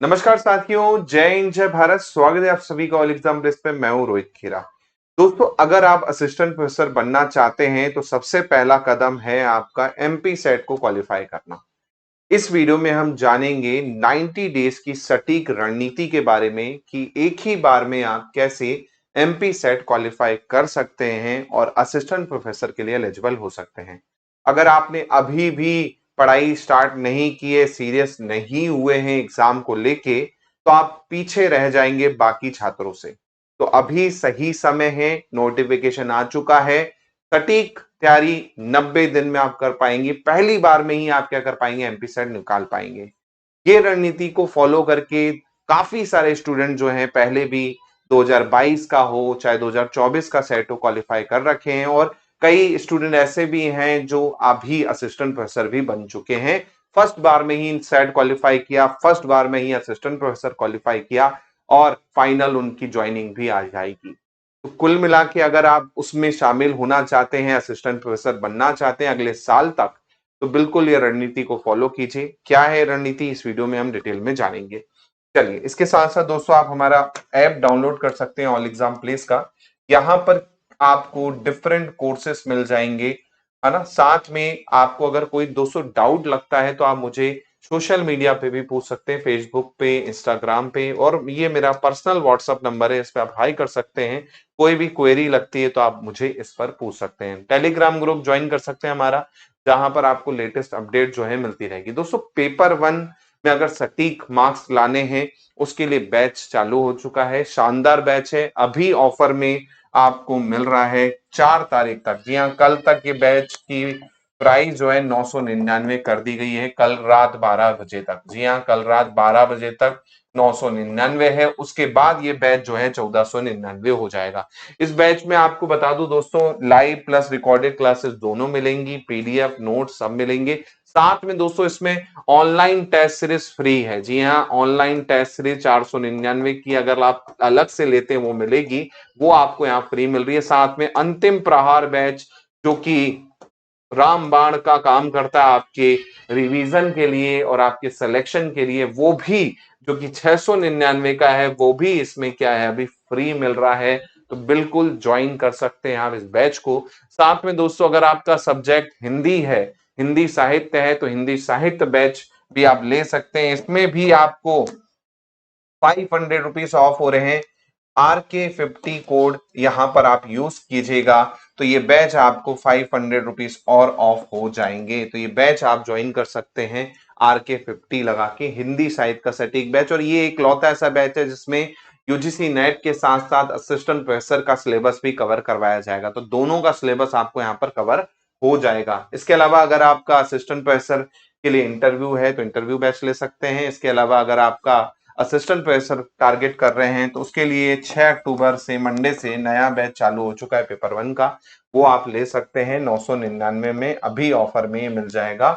नमस्कार साथियों, जय हिंद जय भारत। स्वागत है आप सभी का ऑल एग्जाम प्रेस पे। मैं हूं रोहित खेरा। दोस्तों, अगर आप असिस्टेंट प्रोफेसर बनना चाहते हैं तो सबसे पहला कदम है आपका एमपी सेट को क्वालिफाई करना। इस वीडियो में हम जानेंगे 90 डेज की सटीक रणनीति के बारे में कि एक ही बार में आप कैसे एमपी सेट क्वालिफाई कर सकते हैं और असिस्टेंट प्रोफेसर के लिए एलिजिबल हो सकते हैं। अगर आपने अभी भी पढ़ाई स्टार्ट नहीं की है, सीरियस नहीं हुए हैं एग्जाम को लेके, तो आप पीछे रह जाएंगे बाकी छात्रों से। तो अभी सही समय है, नोटिफिकेशन आ चुका है। सटीक तैयारी 90 दिन में आप कर पाएंगे। पहली बार में ही आप क्या कर पाएंगे, एमपी सेट निकाल पाएंगे। ये रणनीति को फॉलो करके काफी सारे स्टूडेंट जो हैं पहले भी 2022 का हो चाहे 2024 का सेट हो क्वालिफाई कर रखे हैं, और कई स्टूडेंट ऐसे भी हैं जो अभी असिस्टेंट प्रोफेसर भी बन चुके हैं। फर्स्ट बार में ही सेट क्वालिफाई किया, फर्स्ट बार में ही असिस्टेंट प्रोफेसर क्वालिफाई किया और फाइनल उनकी ज्वाइनिंग भी आ जाएगी। तो कुल मिला के अगर आप उसमें शामिल होना चाहते हैं, असिस्टेंट प्रोफेसर बनना चाहते हैं अगले साल तक, तो बिल्कुल ये रणनीति को फॉलो कीजिए। क्या है रणनीति, इस वीडियो में हम डिटेल में जानेंगे। चलिए, इसके साथ साथ दोस्तों आप हमारा ऐप डाउनलोड कर सकते हैं ऑल एग्जाम प्लेस का। यहाँ पर आपको डिफरेंट कोर्सेस मिल जाएंगे, है ना। साथ में आपको अगर कोई दोस्तों डाउट लगता है तो आप मुझे सोशल मीडिया पे भी पूछ सकते हैं, फेसबुक पे, इंस्टाग्राम पे, और ये मेरा पर्सनल व्हाट्सएप नंबर है, इस पे आप हाई कर सकते हैं। कोई भी क्वेरी लगती है तो आप मुझे इस पर पूछ सकते हैं। टेलीग्राम ग्रुप ज्वाइन कर सकते हैं हमारा, जहां पर आपको लेटेस्ट अपडेट जो है मिलती रहेगी। दोस्तों, पेपर 1 में अगर सटीक मार्क्स लाने हैं, उसके लिए बैच चालू हो चुका है। शानदार बैच है, अभी ऑफर में आपको मिल रहा है 4 तारीख तक। जी हाँ, कल तक ये बैच की प्राइस जो है 999 कर दी गई है, कल रात 12 बजे तक। जी हाँ, कल रात 12 बजे तक 999 है। उसके बाद ये बैच जो है 1499 हो जाएगा। इस बैच में आपको बता दूं दोस्तों, लाइव प्लस रिकॉर्डेड क्लासेस दोनों मिलेंगी, पीडीएफ नोट्स सब मिलेंगे। साथ में दोस्तों इसमें ऑनलाइन टेस्ट सीरीज फ्री है। जी हाँ, ऑनलाइन टेस्ट सीरीज 499 की अगर आप अलग से लेते हैं वो मिलेगी, वो आपको यहाँ फ्री मिल रही है। साथ में अंतिम प्रहार बैच, जो कि रामबाण का काम करता है आपके रिवीजन के लिए और आपके सिलेक्शन के लिए, वो भी जो कि 699 का है, वो भी इसमें क्या है, अभी फ्री मिल रहा है। तो बिल्कुल ज्वाइन कर सकते हैं आप इस बैच को। साथ में दोस्तों, अगर आपका सब्जेक्ट हिंदी है, हिंदी साहित्य है, तो हिंदी साहित्य बैच भी आप ले सकते हैं। इसमें भी आपको 500 रुपीज ऑफ हो रहे हैं। RK50 कोड यहां पर आप यूज कीजिएगा तो ये बैच आपको 500 रुपीज और ऑफ हो जाएंगे। तो ये बैच आप ज्वाइन कर सकते हैं RK50 लगा के, हिंदी साहित्य का सटीक बैच। और ये एक लौता ऐसा बैच है जिसमें यूजीसी नेट के साथ साथ असिस्टेंट प्रोफेसर का सिलेबस भी कवर करवाया जाएगा। तो दोनों का सिलेबस आपको यहाँ पर कवर हो जाएगा। इसके अलावा अगर आपका असिस्टेंट प्रोफेसर के लिए इंटरव्यू है तो इंटरव्यू बैच ले सकते हैं। इसके अलावा अगर आपका असिस्टेंट प्रोफेसर टारगेट कर रहे हैं तो उसके लिए 6 अक्टूबर से, मंडे से नया बैच चालू हो चुका है पेपर 1 का, वो आप ले सकते हैं 999 में। अभी ऑफर में मिल जाएगा,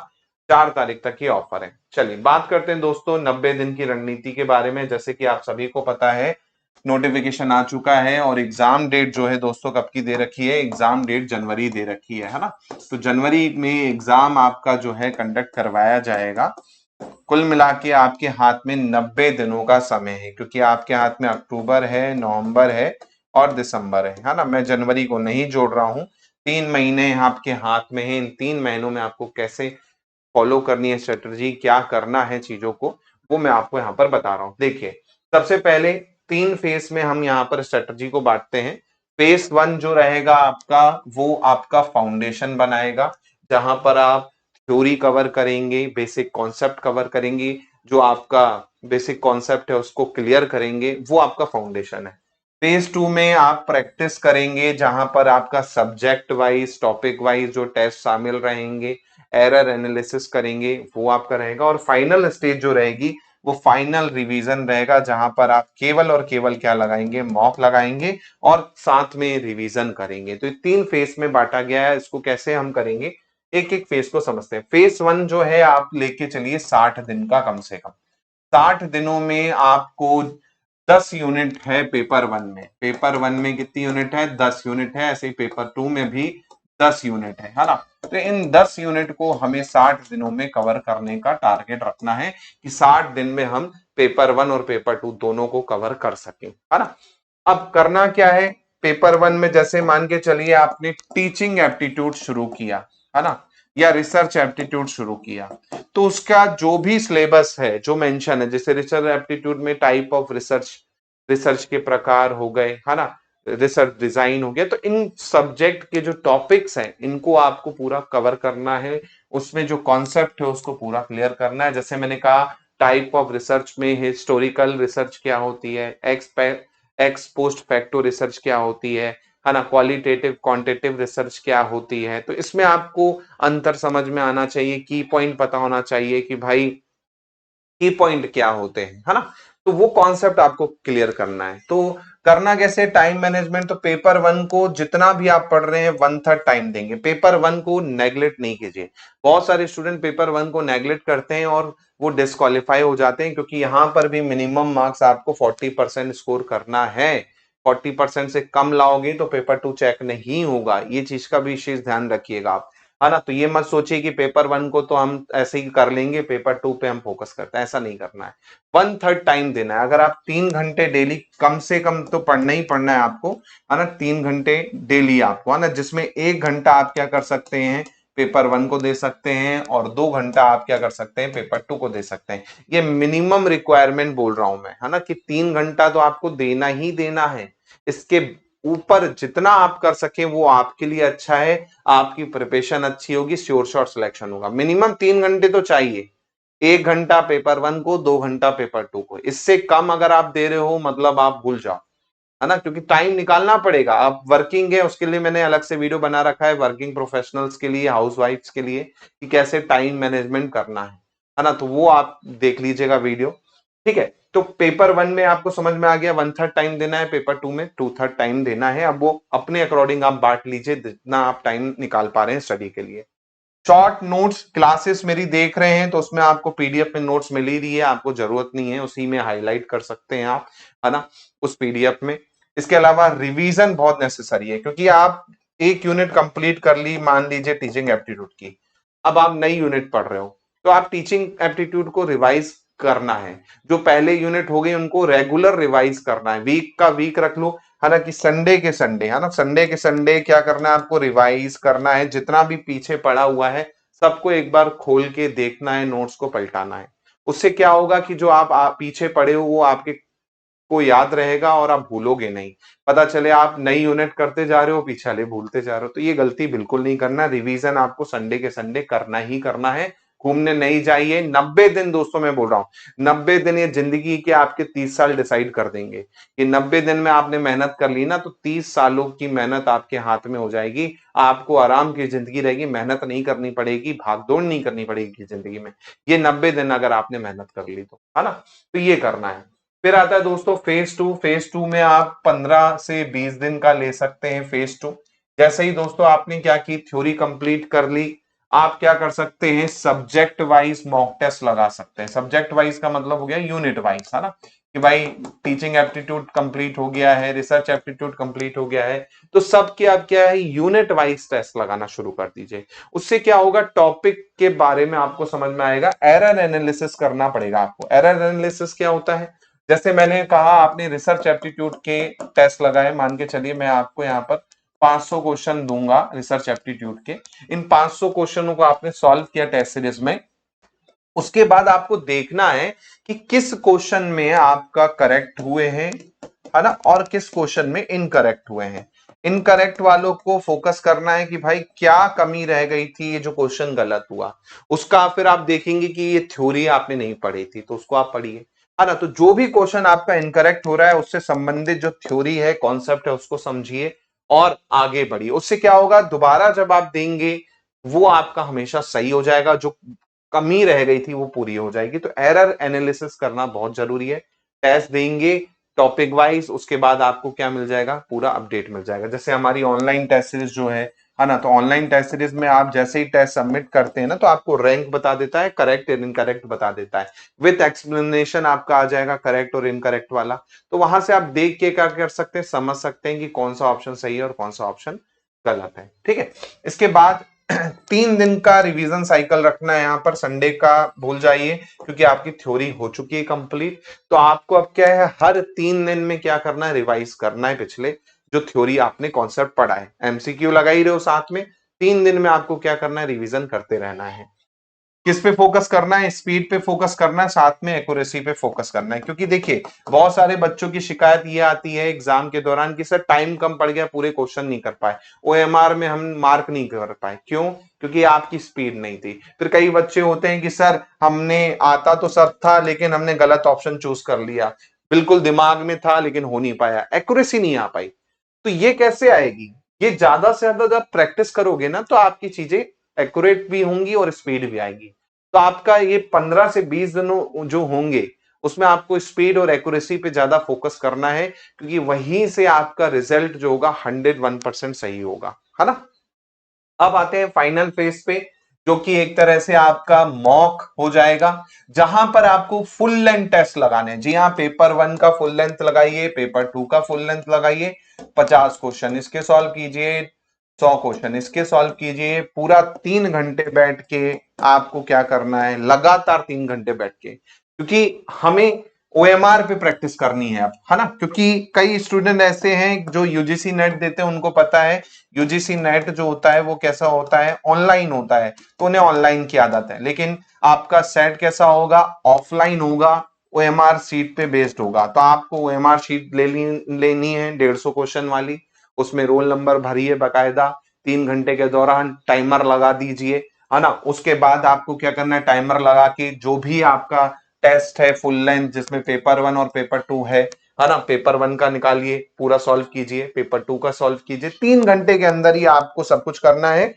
4 तारीख तक ये ऑफर है। चलिए बात करते हैं दोस्तों 90 दिन की रणनीति के बारे में। जैसे कि आप सभी को पता है, नोटिफिकेशन आ चुका है और एग्जाम डेट जो है दोस्तों कब की दे रखी है, एग्जाम डेट जनवरी दे रखी है ना। तो जनवरी में एग्जाम आपका जो है कंडक्ट करवाया जाएगा। कुल मिला के आपके हाथ में 90 दिनों का समय है, क्योंकि आपके हाथ में अक्टूबर है, नवंबर है और दिसंबर है ना। मैं जनवरी को नहीं जोड़ रहा हूं। 3 महीने आपके हाथ में है। इन 3 महीनों में आपको कैसे फॉलो करनी है स्ट्रेटजी, क्या करना है चीजों को, वो मैं आपको यहाँ पर बता रहा हूँ। देखिए, सबसे पहले 3 फेस में हम यहाँ पर स्ट्रेटजी को बांटते हैं। फेस 1 जो रहेगा आपका, वो आपका फाउंडेशन बनाएगा, जहां पर आप थ्योरी कवर करेंगे, बेसिक कॉन्सेप्ट कवर करेंगे। जो आपका बेसिक कॉन्सेप्ट है उसको क्लियर करेंगे, वो आपका फाउंडेशन है। फेज 2 में आप प्रैक्टिस करेंगे, जहां पर आपका सब्जेक्ट वाइज, टॉपिक वाइज जो टेस्ट शामिल रहेंगे, एरर एनालिसिस करेंगे, वो आपका रहेगा। और फाइनल स्टेज जो रहेगी वो फाइनल रिवीजन रहेगा, जहां पर आप केवल और केवल क्या लगाएंगे, मॉक लगाएंगे और साथ में रिवीजन करेंगे। तो ये 3 फेज में बांटा गया है। इसको कैसे हम करेंगे, एक एक फेज को समझते हैं। फेज 1 जो है आप लेके चलिए 60 दिन का, कम से कम 60 दिनों में आपको 10 यूनिट है पेपर 1 में। पेपर 1 में कितनी यूनिट है, 10 यूनिट है। ऐसे ही पेपर 2 में भी 10 यूनिट है ना। तो इन 10 यूनिट को हमें 60 दिनों में कवर करने का टारगेट रखना है कि 60 दिन में हम पेपर 1 और पेपर 2 दोनों को कवर कर सकें, है ना। अब करना क्या है, पेपर 1 में जैसे मान के चलिए आपने टीचिंग एप्टीट्यूड शुरू किया, है ना, या रिसर्च एप्टीट्यूड शुरू किया, तो उसका जो भी सिलेबस है जो मेंशन है, जैसे रिसर्च एप्टीट्यूड में टाइप ऑफ रिसर्च, रिसर्च के प्रकार हो गए, है ना, रिसर्च डिजाइन हो गया, तो इन सब्जेक्ट के जो टॉपिक्स हैं इनको आपको पूरा कवर करना है। उसमें जो कॉन्सेप्ट है उसको पूरा क्लियर करना है। जैसे मैंने कहा टाइप ऑफ रिसर्च में हिस्टोरिकल रिसर्च क्या होती है, एक्स पोस्ट फैक्टो रिसर्च क्या होती है ना, क्वालिटेटिव क्वांटिटेटिव रिसर्च क्या होती है। तो इसमें आपको अंतर समझ में आना चाहिए, की पॉइंट पता होना चाहिए कि भाई की पॉइंट क्या होते हैं, है ना। तो वो कॉन्सेप्ट आपको क्लियर करना है। तो करना कैसे, टाइम मैनेजमेंट, तो पेपर 1 को जितना भी आप पढ़ रहे हैं 1/3 टाइम देंगे, पेपर 1 को नेग्लेक्ट नहीं कीजिए। बहुत सारे स्टूडेंट पेपर 1 को नेग्लेक्ट करते हैं और वो डिस्क्वालीफाई हो जाते हैं, क्योंकि यहां पर भी मिनिमम मार्क्स आपको 40% स्कोर करना है। 40% से कम लाओगे तो पेपर 2 चेक नहीं होगा, ये चीज का भी विशेष ध्यान रखिएगा आप, है ना। तो ये मत सोचिए कि पेपर 1 को तो हम ऐसे ही कर लेंगे, पेपर 2 पे हम फोकस करते हैं, ऐसा नहीं करना है। 1/3 टाइम देना है। अगर आप 3 घंटे डेली, कम से कम तो पढ़ना ही पढ़ना है आपको, है ना, 3 घंटे डेली आपको, है ना, जिसमें 1 घंटा आप क्या कर सकते हैं, पेपर 1 को दे सकते हैं, और 2 घंटा आप क्या कर सकते हैं, पेपर 2 को दे सकते हैं। ये मिनिमम रिक्वायरमेंट बोल रहा हूं मैं, है ना, कि 3 घंटा तो आपको देना ही देना है। इसके ऊपर जितना आप कर सके वो आपके लिए अच्छा है, आपकी प्रिपरेशन अच्छी होगी, श्योर शॉट सिलेक्शन होगा। मिनिमम 3 घंटे तो चाहिए, 1 घंटा पेपर 1 को, 2 घंटा पेपर 2 को। इससे कम अगर आप दे रहे हो मतलब आप भूल जाओ, है ना, क्योंकि टाइम निकालना पड़ेगा। आप वर्किंग है, उसके लिए मैंने अलग से वीडियो बना रखा है, वर्किंग प्रोफेशनल्स के लिए, हाउस वाइफ्स के लिए, कि कैसे टाइम मैनेजमेंट करना है ना, तो वो आप देख लीजिएगा वीडियो, ठीक है। तो पेपर 1 में आपको समझ में आ गया, 1/3 टाइम देना है, पेपर 2 में 2/3 टाइम देना है। अब वो अपने अकॉर्डिंग आप बांट लीजिए जितना आप टाइम निकाल पा रहे हैं स्टडी के लिए। शॉर्ट नोट्स क्लासेस मेरी देख रहे हैं तो उसमें आपको पीडीएफ में नोट्स मिल ही रही है, आपको जरूरत नहीं है, उसी में हाईलाइट कर सकते हैं आप, है ना, उस पीडीएफ में। इसके अलावा रिवीजन बहुत नेसेसरी है, क्योंकि आप एक यूनिट कंप्लीट कर ली, मान लीजिए टीचिंग एप्टीट्यूड की, अब आप नई यूनिट पढ़ रहे हो, तो आप टीचिंग एप्टीट्यूड को रिवाइज करना है। जो पहले यूनिट हो गए उनको रेगुलर रिवाइज करना है, वीक का वीक रख लो, है ना, कि संडे के संडे, है ना, संडे के संडे क्या करना है, आपको रिवाइज करना है, जितना भी पीछे पड़ा हुआ है सबको एक बार खोल के देखना है, नोट्स को पलटाना है। उससे क्या होगा कि जो आप पीछे पड़े हो वो आपके को याद रहेगा और आप भूलोगे नहीं। पता चले आप नई यूनिट करते जा रहे हो, पीछे वाले भूलते जा रहे हो, तो ये गलती बिल्कुल नहीं करना। रिवीजन आपको संडे के संडे करना ही करना है। घूमने नहीं जाइए। 90 दिन दोस्तों मैं बोल रहा हूं, 90 दिन ये जिंदगी के आपके 30 साल डिसाइड कर देंगे। ये 90 दिन में आपने मेहनत कर ली ना, तो 30 सालों की मेहनत आपके हाथ में हो जाएगी। आपको आराम की जिंदगी रहेगी, मेहनत नहीं करनी पड़ेगी, भागदौड़ नहीं करनी पड़ेगी जिंदगी में। ये 90 दिन अगर आपने मेहनत कर ली तो, है ना, तो ये करना है। फिर आता है दोस्तों फेज 2। फेज 2 में आप 15 से 20 दिन का ले सकते हैं फेज 2। जैसे ही दोस्तों आपने क्या की, थ्योरी कंप्लीट कर ली, आप क्या कर सकते हैं, सब्जेक्ट वाइज मॉक टेस्ट लगा सकते हैं। सब्जेक्ट वाइज का मतलब हो गया यूनिट वाइज, है ना, कि भाई टीचिंग एप्टीट्यूड कंप्लीट हो गया है, रिसर्च एप्टीट्यूड कंप्लीट हो गया है, तो सब के आप क्या है, यूनिट वाइज टेस्ट लगाना शुरू कर दीजिए। उससे क्या होगा, टॉपिक के बारे में आपको समझ में आएगा। एरर एनालिसिस करना पड़ेगा आपको। एरर एनालिसिस क्या होता है, जैसे मैंने कहा आपने रिसर्च एप्टीट्यूड के टेस्ट लगाए, मान के चलिए मैं आपको यहाँ पर 500 क्वेश्चन दूंगा रिसर्च एप्टीट्यूड के। इन 500 क्वेश्चनों को आपने सॉल्व किया टेस्ट सीरीज में। उसके बाद आपको देखना है कि किस क्वेश्चन में आपका करेक्ट हुए हैं, है ना, और किस क्वेश्चन में इनकरेक्ट हुए हैं। इनकरेक्ट वालों को फोकस करना है कि भाई क्या कमी रह गई थी, ये जो क्वेश्चन गलत हुआ उसका। फिर आप देखेंगे कि ये थ्योरी आपने नहीं पढ़ी थी तो उसको आप पढ़िए, है ना। तो जो भी क्वेश्चन आपका इनकरेक्ट हो रहा है उससे संबंधित जो थ्योरी है, कॉन्सेप्ट है, उसको समझिए और आगे बढ़िए। उससे क्या होगा, दोबारा जब आप देंगे वो आपका हमेशा सही हो जाएगा, जो कमी रह गई थी वो पूरी हो जाएगी। तो एरर एनालिसिस करना बहुत जरूरी है। टेस्ट देंगे टॉपिक वाइज, उसके बाद आपको क्या मिल जाएगा, पूरा अपडेट मिल जाएगा। जैसे हमारी ऑनलाइन टेस्ट सीरीज जो है ना, तो ऑनलाइन टेस्ट सीरीज में आप जैसे ही टेस्ट सबमिट करते हैं ना, तो आपको रैंक बता देता है, करेक्ट और इनकरेक्ट बता देता है, विथ एक्सप्लेनेशन आपका आ जाएगा करेक्ट और इनकरेक्ट वाला। तो वहां से आप देख के क्या कर सकते हैं, समझ सकते हैं कि कौन सा ऑप्शन सही है और कौन सा ऑप्शन गलत है। ठीक है, इसके बाद 3 दिन का रिवीजन साइकिल रखना है यहाँ पर, संडे का भूल जाइए क्योंकि आपकी थ्योरी हो चुकी है कंप्लीट। तो आपको अब क्या है, हर 3 दिन में क्या करना है, रिवाइज करना है पिछले जो थ्योरी आपने कॉन्सेप्ट पढ़ा है। एमसीक्यू लगा ही रहे हो साथ में, 3 दिन में आपको क्या करना है, रिवीजन करते रहना है। किस पे फोकस करना है, स्पीड पे फोकस करना है, साथ में एक्यूरेसी पे फोकस करना है। क्योंकि देखिए बहुत सारे बच्चों की शिकायत ये आती है एग्जाम के दौरान कि सर टाइम कम पड़ गया, पूरे क्वेश्चन नहीं कर पाए, ओएमआर में हम मार्क नहीं कर पाए। क्यों? क्योंकि आपकी स्पीड नहीं थी। फिर कई बच्चे होते हैं कि सर हमने आता तो सब था लेकिन हमने गलत ऑप्शन चूज कर लिया, बिल्कुल दिमाग में था लेकिन हो नहीं पाया, एक्यूरेसी नहीं आ पाई। तो ये कैसे आएगी? ये ज्यादा से ज्यादा जब प्रैक्टिस करोगे ना तो आपकी चीजें एक्यूरेट भी होंगी और स्पीड भी आएगी। तो आपका ये 15 से 20 दिनों जो होंगे उसमें आपको स्पीड और एक्यूरेसी पे ज्यादा फोकस करना है, क्योंकि वहीं से आपका रिजल्ट जो होगा 101% सही होगा, है ना। अब आते हैं फाइनल फेज पे, जो कि एक तरह से आपका मॉक हो जाएगा, जहां पर आपको फुल लेंथ टेस्ट लगाने हैं। जी हाँ, पेपर 1 का फुल लेंथ लगाइए, पेपर 2 का फुल लेंथ लगाइए, 50 क्वेश्चन इसके सॉल्व कीजिए, 100 क्वेश्चन इसके सॉल्व कीजिए, पूरा 3 घंटे बैठ के आपको क्या करना है, लगातार 3 घंटे बैठ के, क्योंकि हमें ओएमआर पे प्रैक्टिस करनी है अब, है ना। क्योंकि कई स्टूडेंट ऐसे हैं जो यूजीसी नेट देते हैं, उनको पता है यूजीसी नेट जो होता है वो कैसा होता है, ऑनलाइन होता है, तो उन्हें ऑनलाइन की आदत है। लेकिन आपका सेट कैसा होगा, ऑफलाइन होगा, ओएमआर शीट पे बेस्ड होगा। तो आपको ओएमआर शीट लेनी है 150 क्वेश्चन वाली, उसमें रोल नंबर भरिए बकायदा, 3 घंटे के दौरान टाइमर लगा दीजिए, है ना। उसके बाद आपको क्या करना है, टाइमर लगा के जो भी आपका टेस्ट है फुल लेंथ, जिसमें पेपर 1 और पेपर 2 है ना, पेपर 1 का निकालिए पूरा सॉल्व कीजिए, पेपर 2 का सॉल्व कीजिए, 3 घंटे के अंदर ही आपको सब कुछ करना है।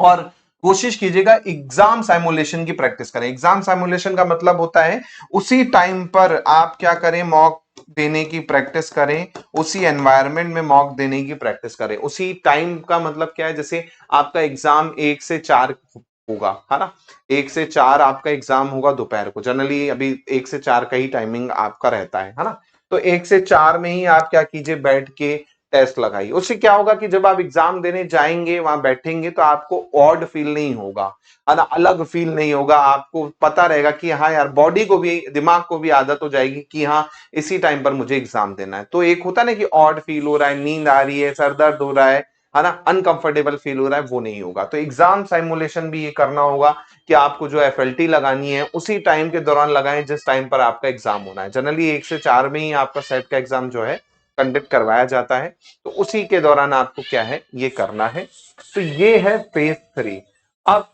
और कोशिश कीजिएगा एग्जाम साइमुलेशन की प्रैक्टिस करें। एग्जाम साइमुलेशन का मतलब होता है उसी टाइम पर आप क्या करें, मॉक देने की प्रैक्टिस करें, उसी एनवायरनमेंट में मॉक देने की प्रैक्टिस करें। उसी टाइम का मतलब क्या है, जैसे आपका एग्जाम 1 से 4 होगा, है ना, 1 से 4 आपका एग्जाम होगा दोपहर को, जनरली अभी 1 से 4 का ही टाइमिंग आपका रहता है ना। तो 1 से 4 में ही आप क्या कीजिए, बैठ के टेस्ट लगाइए। उससे क्या होगा कि जब आप एग्जाम देने जाएंगे, वहां बैठेंगे, तो आपको ऑड फील नहीं होगा, है ना, अलग फील नहीं होगा। आपको पता रहेगा कि हाँ यार, बॉडी को भी, दिमाग को भी आदत हो जाएगी कि हाँ इसी टाइम पर मुझे एग्जाम देना है। तो एक होता है ना कि ऑड फील हो रहा है, नींद आ रही है, सर दर्द हो रहा है ना, अनकंफर्टेबल फील हो रहा है, वो नहीं होगा। तो एग्जाम साइमुलेशन भी ये करना होगा कि आपको जो एफएलटी लगानी है उसी टाइम के दौरान लगाएं जिस टाइम पर आपका एग्जाम होना है। जनरली 1 से 4 में ही आपका सेट का एग्जाम जो है कंडक्ट करवाया जाता है, तो उसी के दौरान आपको क्या है, ये करना है। तो ये है फेज 3। अब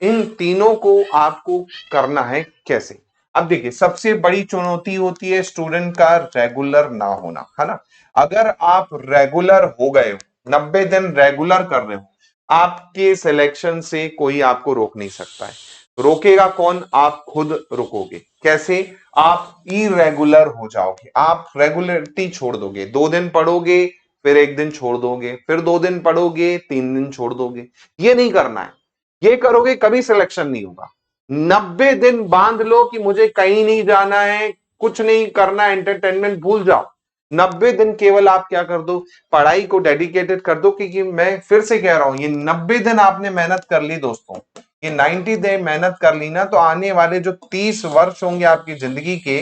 इन तीनों को आपको करना है कैसे? अब देखिए, सबसे बड़ी चुनौती होती है स्टूडेंट का रेगुलर ना होना, है ना। अगर आप रेगुलर हो गए हो, 90 दिन रेगुलर कर रहे हो, आपके सिलेक्शन से कोई आपको रोक नहीं सकता है। रोकेगा कौन? आप खुद रुकोगे। कैसे? आप इरेगुलर हो जाओगे, आप रेगुलरिटी छोड़ दोगे, 2 दिन पढ़ोगे, फिर 1 दिन छोड़ दोगे, फिर 2 दिन पढ़ोगे, 3 दिन छोड़ दोगे। ये नहीं करना है। ये करोगे कभी सिलेक्शन नहीं होगा। 90 दिन बांध लो कि मुझे कहीं नहीं जाना है, कुछ नहीं करना, एंटरटेनमेंट भूल जाओ। 90 दिन केवल आप क्या कर दो, पढ़ाई को डेडिकेटेड कर दो। क्योंकि मैं फिर से कह रहा हूं, ये 90 दिन आपने मेहनत कर ली दोस्तों, ये 90 दिन मेहनत कर ली ना, तो आने वाले जो 30 वर्ष होंगे आपकी जिंदगी के,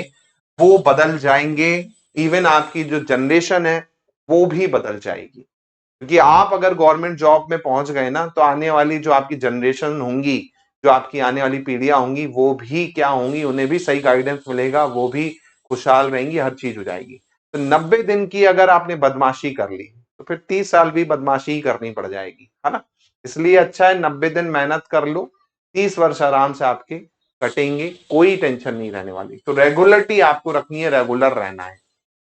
वो बदल जाएंगे। इवन आपकी जो जनरेशन है वो भी बदल जाएगी। क्योंकि आप अगर गवर्नमेंट जॉब में पहुंच गए ना, तो आने वाली जो आपकी जनरेशन होंगी, जो आपकी आने वाली पीढ़ियां होंगी, वो भी क्या होंगी, उन्हें भी सही गाइडेंस मिलेगा, वो भी खुशहाल रहेंगी, हर चीज हो जाएगी। तो 90 दिन की अगर आपने बदमाशी कर ली, तो फिर 30 साल भी बदमाशी ही करनी पड़ जाएगी, है ना। इसलिए अच्छा है 90 दिन मेहनत कर लो, 30 वर्ष आराम से आपके कटेंगे, कोई टेंशन नहीं रहने वाली। तो रेगुलरिटी आपको रखनी है, रेगुलर रहना है।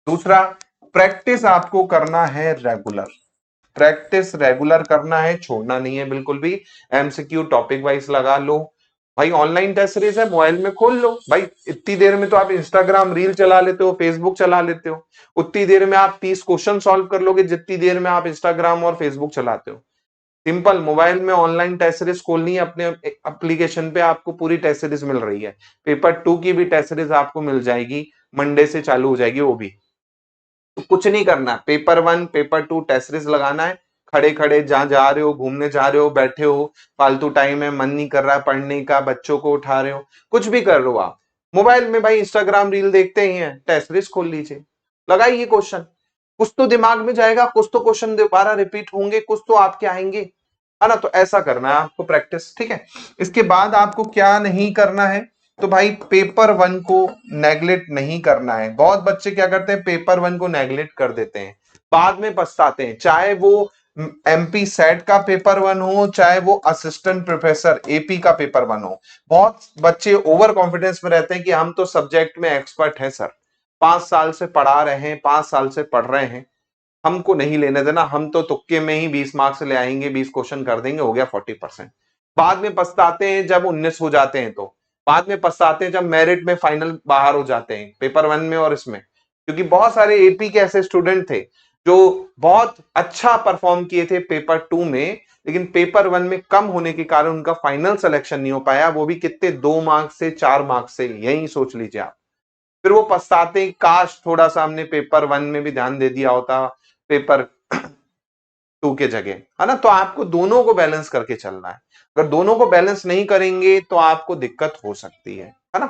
दूसरा, प्रैक्टिस आपको करना है रेगुलर। प्रैक्टिस रेगुलर करना है, छोड़ना नहीं है बिल्कुल भी। एमसीक्यू टॉपिक वाइज लगा लो भाई, ऑनलाइन टेस्ट सीरीज है, मोबाइल में खोल लो भाई। इतनी देर में तो आप इंस्टाग्राम रील चला लेते हो, फेसबुक चला लेते हो, उतनी देर में आप 30 क्वेश्चन सॉल्व कर लोगे जितनी देर में आप इंस्टाग्राम और फेसबुक चलाते हो। सिंपल, मोबाइल में ऑनलाइन टेस्ट सीरीज खोलनी है अपने एप्लीकेशन पे, आपको पूरी टेस्ट सीरीज मिल रही है। पेपर 2 की भी टेस्ट सीरीज आपको मिल जाएगी, मंडे से चालू हो जाएगी वो भी। तो कुछ नहीं करना, पेपर 1 पेपर 2 टेस्ट सीरीज लगाना है, खड़े खड़े जहां जा रहे हो, घूमने जा रहे हो, बैठे हो, फालतू टाइम है, मन नहीं कर रहा है पढ़ने का, बच्चों को उठा रहे हो, कुछ भी कर रहे हो आप, मोबाइल में भाई इंस्टाग्राम रील देखते ही हैं, टेस्ट सीरीज खोल लीजिए, लगाइए क्वेश्चन, कुछ तो दिमाग में जाएगा, कुछ तो क्वेश्चन दोबारा रिपीट होंगे, कुछ तो आपके आएंगे, है ना। तो ऐसा करना है आपको प्रैक्टिस, ठीक है। इसके बाद आपको क्या नहीं करना है, तो भाई पेपर वन को नेगलेक्ट नहीं करना है। बहुत बच्चे क्या करते हैं, पेपर वन को नेगलेक्ट कर देते हैं, बाद में पछताते हैं, चाहे वो एमपी सेट का पेपर वन हो, चाहे वो असिस्टेंट प्रोफेसर एपी का पेपर वन हो। बहुत बच्चे ओवर कॉन्फिडेंस में रहते हैं कि हम तो सब्जेक्ट में एक्सपर्ट हैं सर, 5 साल से पढ़ा रहे हैं, 5 साल से पढ़ रहे हैं, हमको नहीं लेने देना, हम तो तुक्के में ही 20 मार्क्स ले आएंगे, 20 क्वेश्चन कर देंगे, हो गया 40%। बाद में पछताते हैं जब 19 हो जाते हैं, तो बाद में पछताते हैं जब मेरिट में फाइनल बाहर हो जाते हैं, पेपर वन में और इसमें, क्योंकि बहुत सारे एपी के ऐसे स्टूडेंट थे जो बहुत अच्छा परफॉर्म किए थे पेपर टू में, लेकिन पेपर वन में कम होने के कारण उनका फाइनल सिलेक्शन नहीं हो पाया, वो भी कितने, 2 मार्क्स से, 4 मार्क्स से, यही सोच लीजिए आप। फिर वो पछताते हैं, काश थोड़ा सा हमने पेपर वन में भी ध्यान दे दिया होता पेपर टू के जगह, है ना। तो आपको दोनों को बैलेंस करके चलना है, अगर दोनों को बैलेंस नहीं करेंगे तो आपको दिक्कत हो सकती है ना।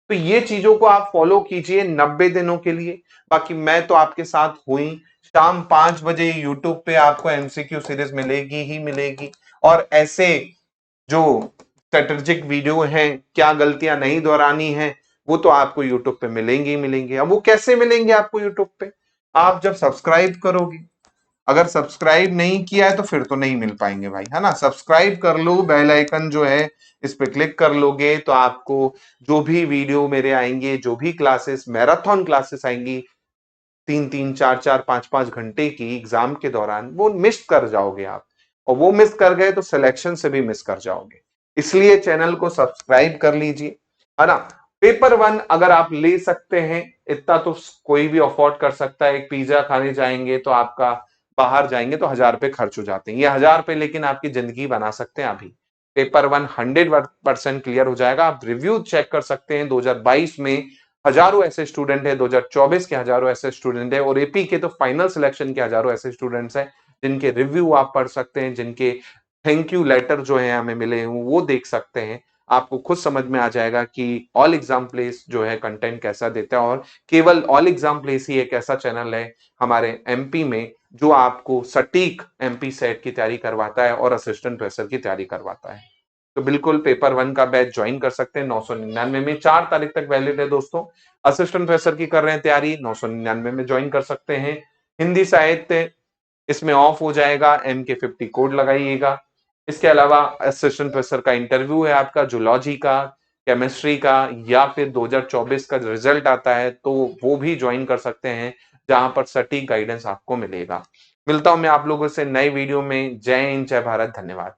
तो ये चीजों को आप फॉलो कीजिए 90 दिनों के लिए। बाकी मैं तो आपके साथ हुई, शाम 5 बजे यूट्यूब पे आपको एमसीक्यू सीरीज मिलेगी ही मिलेगी, और ऐसे जो स्ट्रेटेजिक वीडियो हैं, क्या गलतियां नहीं दोहरानी है, वो तो आपको यूट्यूब पे मिलेंगे ही मिलेंगे। अब वो कैसे मिलेंगे आपको यूट्यूब पे, आप जब सब्सक्राइब करोगे, अगर सब्सक्राइब नहीं किया है तो फिर तो नहीं मिल पाएंगे भाई, है ना। सब्सक्राइब कर लो, बेल आइकन जो है इस पे क्लिक कर लोगे तो आपको जो भी वीडियो मेरे आएंगे, जो भी क्लासेस, मैराथन क्लासेस आएंगी 3-3, 4-4, 5-5 घंटे की एग्जाम के दौरान, वो मिस कर जाओगे आप, और वो मिस कर गए तो सिलेक्शन से भी मिस कर जाओगे। इसलिए चैनल को सब्सक्राइब कर लीजिए, है ना। पेपर वन अगर आप ले सकते हैं, इतना तो कोई भी अफोर्ड कर सकता है, एक पिज्जा खाने जाएंगे तो आपका, बाहर जाएंगे तो 1000 रुपए खर्च हो जाते हैं, ये 1000 रुपए लेकिन आपकी जिंदगी बना सकते हैं अभी। पेपर वन 100% क्लियर हो जाएगा, आप रिव्यू चेक कर सकते हैं, 2022 में हजारों ऐसे स्टूडेंट है, 2024 के हजारों ऐसे स्टूडेंट है, और एपी के तो फाइनल सिलेक्शन के हजारों ऐसे स्टूडेंट्स हैं जिनके रिव्यू आप पढ़ सकते हैं, जिनके थैंक यू लेटर जो है हमें मिले हैं वो देख सकते हैं। आपको खुद समझ में आ जाएगा कि ऑल एग्जाम प्लेस जो है कंटेंट कैसा देता है, और केवल ऑल एग्जाम प्लेस ही एक ऐसा चैनल है हमारे एमपी में जो आपको सटीक एमपी सेट की तैयारी करवाता है और असिस्टेंट प्रोफेसर की तैयारी करवाता है। तो बिल्कुल पेपर वन का बैच ज्वाइन कर सकते हैं 999 में, 4 तारीख तक वैलिड है दोस्तों। असिस्टेंट प्रोफेसर की कर रहे हैं तैयारी, 999 में ज्वाइन कर सकते हैं। हिंदी साहित्य इसमें ऑफ हो जाएगा, MK50 कोड लगाइएगा। इसके अलावा असिस्टेंट प्रोफेसर का इंटरव्यू है आपका, जूलॉजी का, केमिस्ट्री का, या फिर 2024 का रिजल्ट आता है तो वो भी ज्वाइन कर सकते हैं, जहां पर सटीक गाइडेंस आपको मिलेगा। मिलता हूं मैं आप लोगों से नए वीडियो में। जय हिंद, जय भारत, धन्यवाद।